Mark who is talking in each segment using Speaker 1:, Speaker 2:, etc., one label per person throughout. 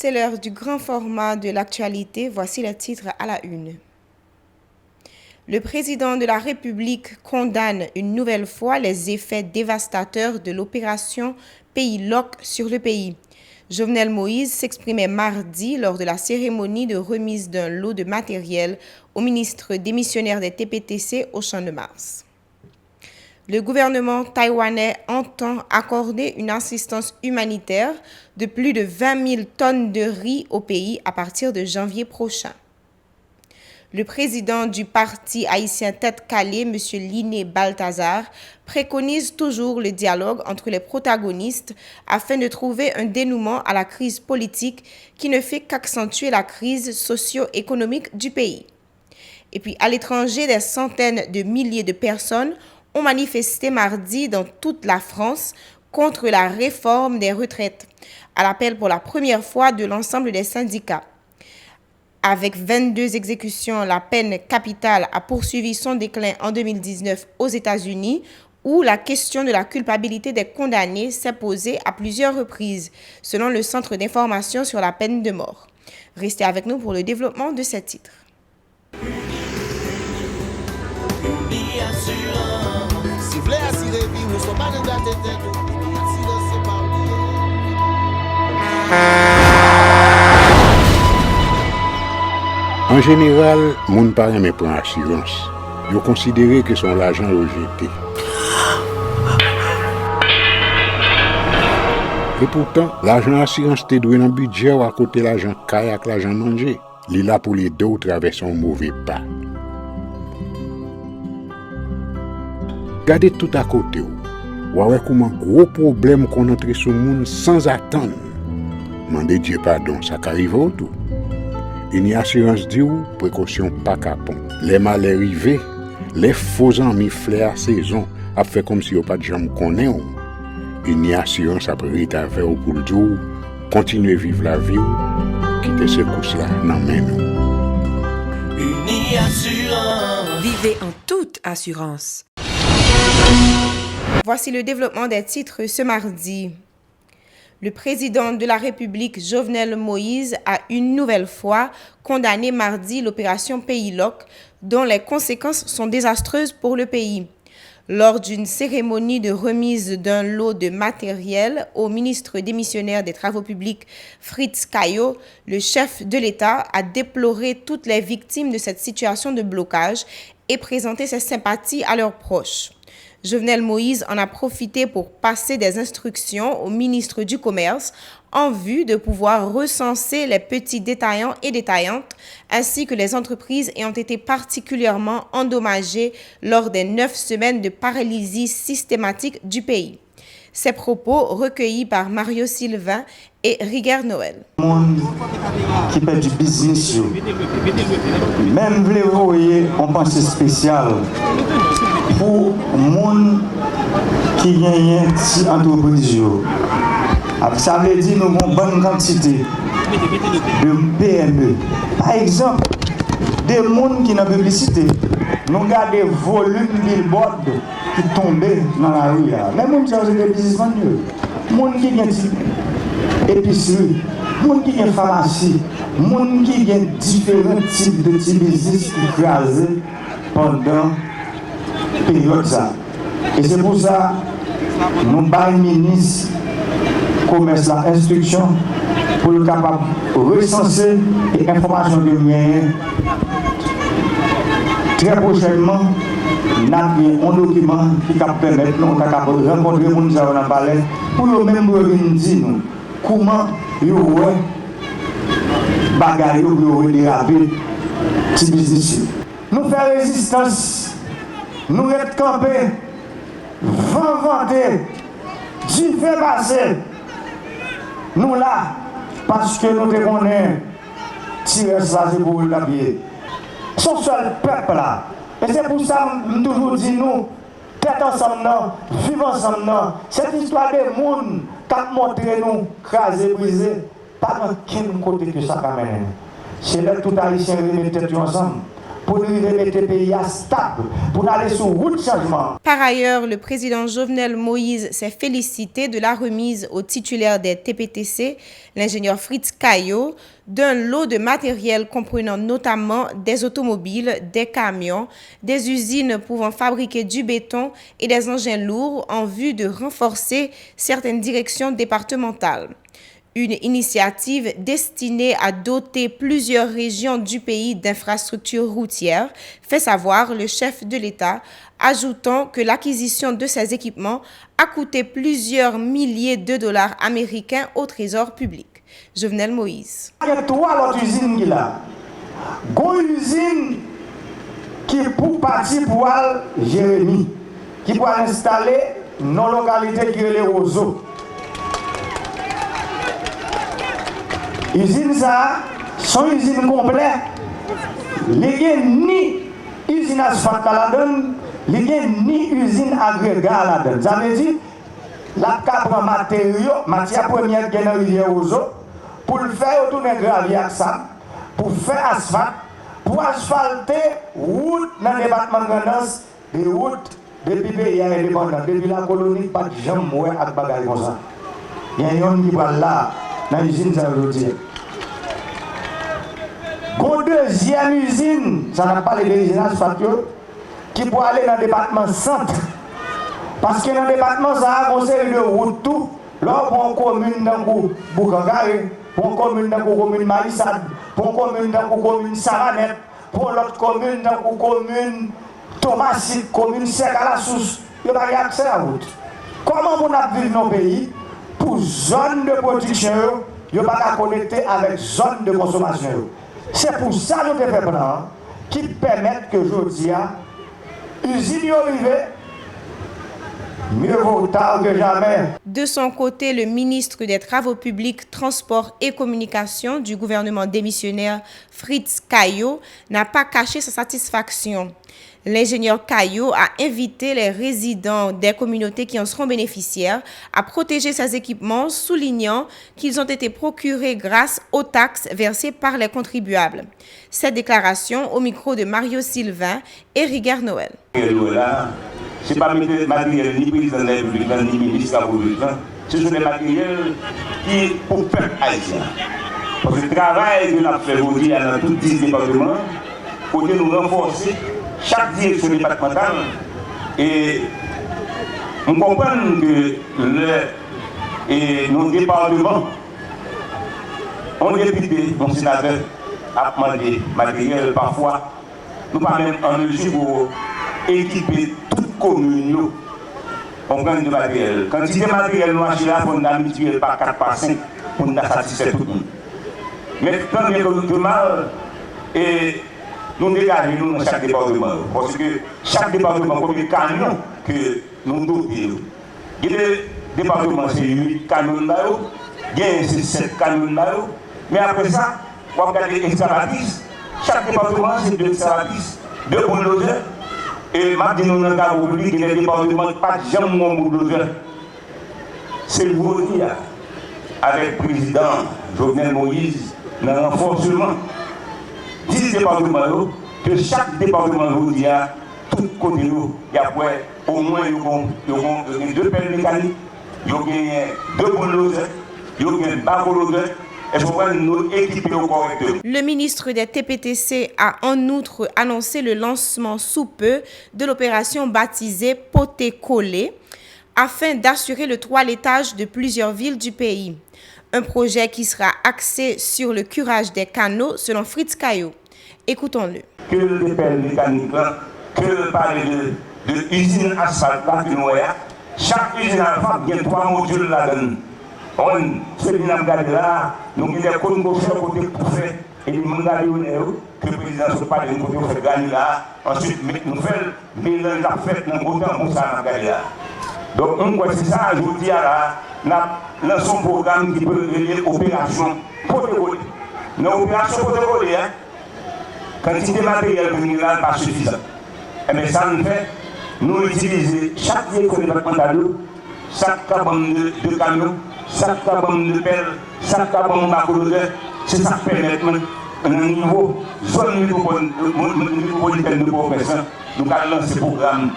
Speaker 1: C'est l'heure du grand format de l'actualité. Voici les titres à la une. Le président de la République condamne une nouvelle fois les effets dévastateurs de l'opération Pays Loc sur le pays. Jovenel Moïse s'exprimait mardi lors de la cérémonie de remise d'un lot de matériel au ministre démissionnaire des TPTC au Champ de Mars. Le gouvernement taïwanais entend accorder une assistance humanitaire de plus de 20 000 tonnes de riz au pays à partir de janvier prochain. Le président du parti haïtien Tête Calée, M. Liné Balthazar, préconise toujours le dialogue entre les protagonistes afin de trouver un dénouement à la crise politique qui ne fait qu'accentuer la crise socio-économique du pays. Et puis, à l'étranger, des centaines de milliers de personnes ont manifesté mardi dans toute la France contre la réforme des retraites, à l'appel pour la première fois de l'ensemble des syndicats. Avec 22 exécutions, la peine capitale a poursuivi son déclin en 2019 aux États-Unis, où la question de la culpabilité des condamnés s'est posée à plusieurs reprises, selon le Centre d'information sur la peine de mort. Restez avec nous pour le développement de ces titres.
Speaker 2: En général, moun pa reme pran assurance. Yo considéré que son l'argent rejeté. Et pourtant, l'argent assurance te doué dans budget ou à côté l'argent kay ak l'argent manger. Li là pour les deux ou traverser un mauvais pas. Gardez tout à côté ou. Ouais comment gros problème qu'on entre sur moun sans attendre. Mandez Dieu pardon, ça qu'arrive au tout. Une assurance dit ou précaution pas capon. Les malheurs arrivés, les faux amis flair saison a fait comme si on pas de jambe connaît. Une assurance après ta faire pour le jour, continuer vivre la vie quitter ce coup là dans main nous.
Speaker 3: Une assurance.
Speaker 4: Vivez en toute assurance.
Speaker 1: Voici le développement des titres ce mardi. Le président de la République, Jovenel Moïse, a une nouvelle fois condamné mardi l'opération Pays Loc, dont les conséquences sont désastreuses pour le pays. Lors d'une cérémonie de remise d'un lot de matériel au ministre démissionnaire des Travaux publics, Fritz Caillot, le chef de l'État a déploré toutes les victimes de cette situation de blocage et présenté ses sympathies à leurs proches. Jovenel Moïse en a profité pour passer des instructions au ministre du Commerce en vue de pouvoir recenser les petits détaillants et détaillantes ainsi que les entreprises ayant été particulièrement endommagées lors des 9 semaines de paralysie systématique du pays. Ces propos recueillis par Mario Sylvain et Riguer Noël.
Speaker 5: Monde qui fait du business, même vous voyez, on pense spécial pour monde qui gagne si entreprise. Ça veut dire nous avons une bonne quantité de PME. Par exemple, des gens qui ont la publicité, nous avons des volumes de billboards qui tombent dans la rue. Même si vous avez des businessmen, les gens qui ont épicerie, les gens qui ont pharmacie, les gens qui ont différents types de business qui crasent pendant la période. Et c'est pour ça que nous avons le ministre commerce la instruction pour le capable de recenser les informations de moyens. Très prochainement, nous avons un document qui va permettre de rencontrer les gens dans le palais pour nous-mêmes dire comment ils ont bagarre pour déraper ce business. Nous faisons résistance, nous sommes campés, vanter, Dieu fait passer. Nous là, parce que nous connaissons tirer ça pour la pied. Son seul peuple là. Et c'est pour ça que nous toujours dit nous, tête ensemble, vivre ensemble. Cette histoire de monde qui a montré nous, crasé, brisé, pas dans quel côté que ça amène. C'est là que tout haïtien remet tête ensemble. pour nous mettre le pays stable, pour nous aller sur route de changement.
Speaker 1: Par ailleurs, le président Jovenel Moïse s'est félicité de la remise au titulaire des TPTC, l'ingénieur Fritz Caillot, d'un lot de matériel comprenant notamment des automobiles, des camions, des usines pouvant fabriquer du béton et des engins lourds en vue de renforcer certaines directions départementales. Une initiative destinée à doter plusieurs régions du pays d'infrastructures routières, fait savoir le chef de l'État, ajoutant que l'acquisition de ces équipements a coûté plusieurs milliers de dollars américains au trésor public. Jovenel Moïse.
Speaker 5: Il y a trois autres usines qui là. Une usine qui pour partir pour Jérémy, qui pour installer nos localités qui sont les Roseaux. Usine ça, son usine complète. Il n'y a ni usine asphalte à la donne, il n'y a ni usine agrégat à la donne. Ça veut dire, la prend matière première qui est dans la rivière Roseau, pour le faire retourner gravier avec ça, pour faire asphalte, pour asphalter route dans le département de Grandance, des routes depuis le pays indépendant, depuis la colonie, pas de gens mourir avec des bagages comme ça. Il y a un qui va là, dans l'usine, ça veut dire. Une deuxième usine, ça n'a pas les usines asphalte, qui peut aller dans le département centre. Parce que dans le département, ça a un conseil de route tout. Là, pour une commune dans Boukangaré, pour une commune dans la commune Marissade, pour une commune dans la commune Saranette, pour l'autre commune dans la commune Thomasit, commune Sec à la Sousse, il n'y a pas accès à la route. Comment on a vécu dans nos pays pour zone de production, il n'y a pas connecter avec zone de consommation. C'est pour ça que nous avons fait plan qui permettent que aujourd'hui, l'usine arrivée. Mieux vaut tard que jamais.
Speaker 1: De son côté, le ministre des Travaux publics, Transports et Communications du gouvernement démissionnaire, Fritz Caillot, n'a pas caché sa satisfaction. L'ingénieur Caillot a invité les résidents des communautés qui en seront bénéficiaires à protéger ces équipements, soulignant qu'ils ont été procurés grâce aux taxes versées par les contribuables. Cette déclaration au micro de Mario Sylvain et Rigueur Noël.
Speaker 6: Ce n'est pas des matériels ni président de la République, ni ministre de la République. Ce sont des matériels qui pour le peuple haïtien. Parce que le travail que nous avons fait aujourd'hui dans tous les départements, pour nous renforcer chaque direction départementale. Et nous comprenons que nos départements ont député, nos sénateurs, à demander matériel parfois. Nous pas même en mesure pour équiper toute commune, on gagne de matériel. Quand il y a des matériels, nous achetons là, on a multiplié par 4, par 5, pour nous satisfaire tout le monde. Mais tant bien que mal, et nous dégageons dans chaque département. Parce que chaque département, comme les camions que nous dotons, il y a des départements, c'est 8 camions là, il y a 7 camions là, mais après ça, on va regarder les extravatistes. Chaque département, c'est 2 extravatistes, 2 bulldozers. Et maintenant, dans le cas public, il y a des départements pas de gens mon bulldozer. C'est le vote avec le président Jovenel Moïse dans le renforcement 10 départements, que chaque département aujourd'hui, tout côté nous, il y a au moins 2 pelles mécaniques, il y a 2 bulldozers, il y a un bacolodeur.
Speaker 1: Le ministre des TPTC a en outre annoncé le lancement sous peu de l'opération baptisée Poté-Collé afin d'assurer le toilettage de plusieurs villes du pays. Un projet qui sera axé sur le curage des canaux selon Fritz Caillot. Écoutons-le.
Speaker 6: Que le pelles mécaniques, que parler de usine asphalte là, chaque usine asphalte, il y a 3 modules là-dedans. On fait une amgade là, nous avons des côtés côté pour faire, et nous avons que le président se parle de côté pour faire gagner là, ensuite nous faisons mélange à fait dans le temps pour ça là. Donc on voit c'est ça, je vous dis là, dans son programme qui peut relier opération protocole. Dans l'opération protocole, quantité de matériel minéral pas suffisant. Et bien ça nous fait, nous utilisons chaque direction départementale, chaque cabane de camion, chaque cabane de pelle, chaque cabane de bacolodeur, c'est ça qui permet un niveau zone métropolitaine de Port-au-Prince, nous allons lancer ce programme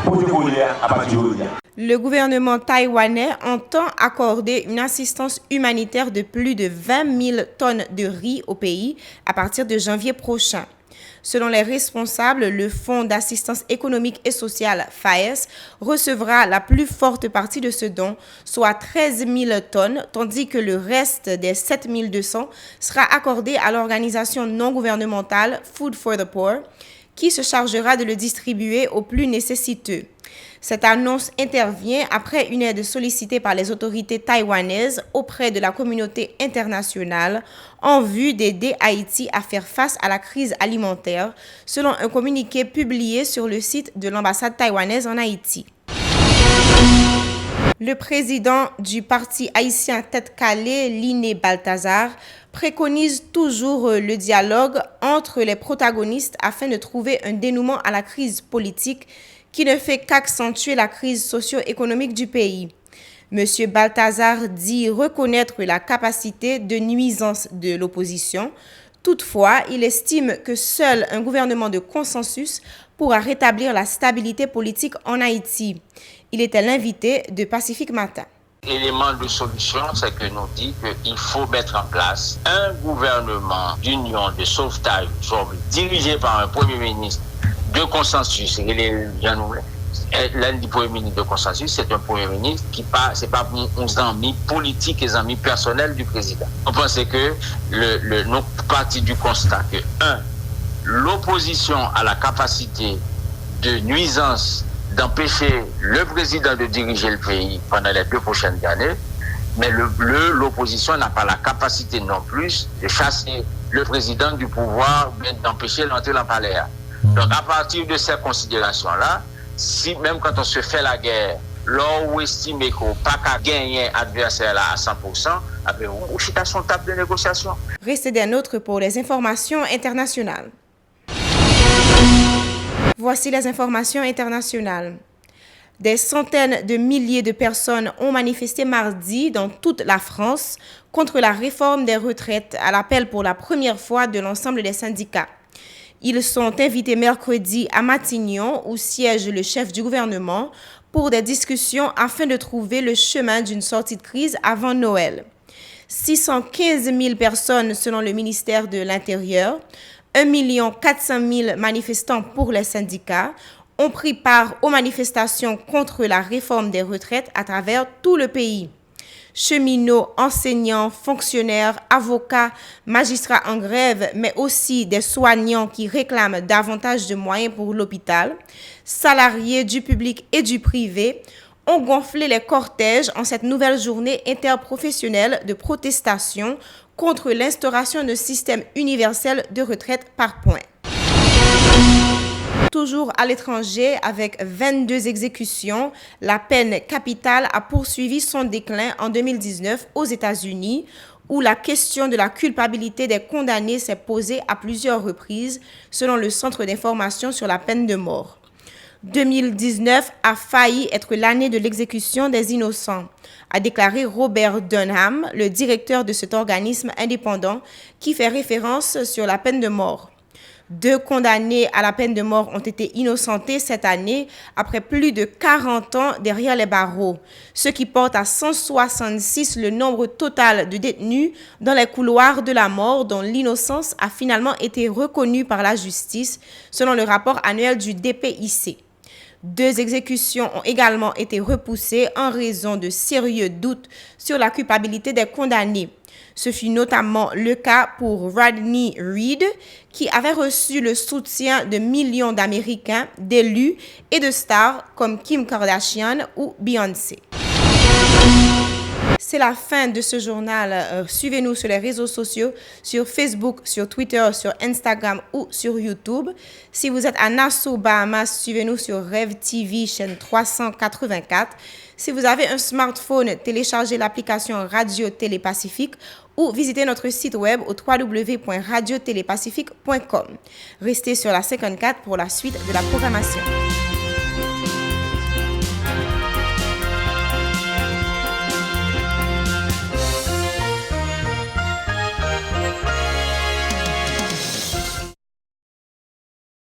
Speaker 6: protocolaire à partir d'aujourd'hui.
Speaker 1: Le gouvernement taïwanais entend accorder une assistance humanitaire de plus de 20 000 tonnes de riz au pays à partir de janvier prochain. Selon les responsables, le Fonds d'assistance économique et sociale FAES recevra la plus forte partie de ce don, soit 13 000 tonnes, tandis que le reste des 7 200 sera accordé à l'organisation non gouvernementale Food for the Poor, qui se chargera de le distribuer aux plus nécessiteux. Cette annonce intervient après une aide sollicitée par les autorités taïwanaises auprès de la communauté internationale en vue d'aider Haïti à faire face à la crise alimentaire, selon un communiqué publié sur le site de l'ambassade taïwanaise en Haïti. Le président du parti haïtien Tête-Calais, Liné Balthazar, préconise toujours le dialogue entre les protagonistes afin de trouver un dénouement à la crise politique qui ne fait qu'accentuer la crise socio-économique du pays. M. Balthazar dit reconnaître la capacité de nuisance de l'opposition. Toutefois, il estime que seul un gouvernement de consensus pourra rétablir la stabilité politique en Haïti. Il était l'invité de Pacifique Matin.
Speaker 7: L'élément de solution, c'est que nous dit qu'il faut mettre en place un gouvernement d'union de sauvetage dirigé par un premier ministre de consensus. L'un du premier ministre de consensus, c'est un premier ministre qui c'est pas un ami politique et amis personnels du président. On pense que nous partons du constat que, l'opposition a la capacité de nuisance d'empêcher le président de diriger le pays pendant les 2 prochaines années, mais l'opposition n'a pas la capacité non plus de chasser le président du pouvoir, mais d'empêcher l'entrée dans le palais. Donc à partir de ces considérations-là, si même quand on se fait la guerre, l'on estime qu'on n'a pas qu'à gagner adversaire là à 100%, après on chute à son table de négociation.
Speaker 1: Restez des nôtres pour les informations internationales. Voici les informations internationales. Des centaines de milliers de personnes ont manifesté mardi dans toute la France contre la réforme des retraites à l'appel pour la première fois de l'ensemble des syndicats. Ils sont invités mercredi à Matignon, où siège le chef du gouvernement, pour des discussions afin de trouver le chemin d'une sortie de crise avant Noël. 615 000 personnes selon le ministère de l'Intérieur, 1 400 000 manifestants pour les syndicats ont pris part aux manifestations contre la réforme des retraites à travers tout le pays. Cheminots, enseignants, fonctionnaires, avocats, magistrats en grève, mais aussi des soignants qui réclament davantage de moyens pour l'hôpital, salariés du public et du privé, ont gonflé les cortèges en cette nouvelle journée interprofessionnelle de protestation contre l'instauration d'un système universel de retraite par points. Toujours à l'étranger, avec 22 exécutions, la peine capitale a poursuivi son déclin en 2019 aux États-Unis, où la question de la culpabilité des condamnés s'est posée à plusieurs reprises, selon le Centre d'information sur la peine de mort. 2019 a failli être l'année de l'exécution des innocents, a déclaré Robert Dunham, le directeur de cet organisme indépendant qui fait référence sur la peine de mort. 2 condamnés à la peine de mort ont été innocentés cette année après plus de 40 ans derrière les barreaux, ce qui porte à 166 le nombre total de détenus dans les couloirs de la mort dont l'innocence a finalement été reconnue par la justice, selon le rapport annuel du DPIC. 2 exécutions ont également été repoussées en raison de sérieux doutes sur la culpabilité des condamnés. Ce fut notamment le cas pour Rodney Reed, qui avait reçu le soutien de millions d'Américains, d'élus et de stars comme Kim Kardashian ou Beyoncé. C'est la fin de ce journal. Suivez-nous sur les réseaux sociaux, sur Facebook, sur Twitter, sur Instagram ou sur YouTube. Si vous êtes à Nassau, Bahamas, suivez-nous sur Rev TV, chaîne 384. Si vous avez un smartphone, téléchargez l'application Radio Télé Pacifique ou visitez notre site web au www.radiotélépacifique.com. Restez sur la 54 pour la suite de la programmation.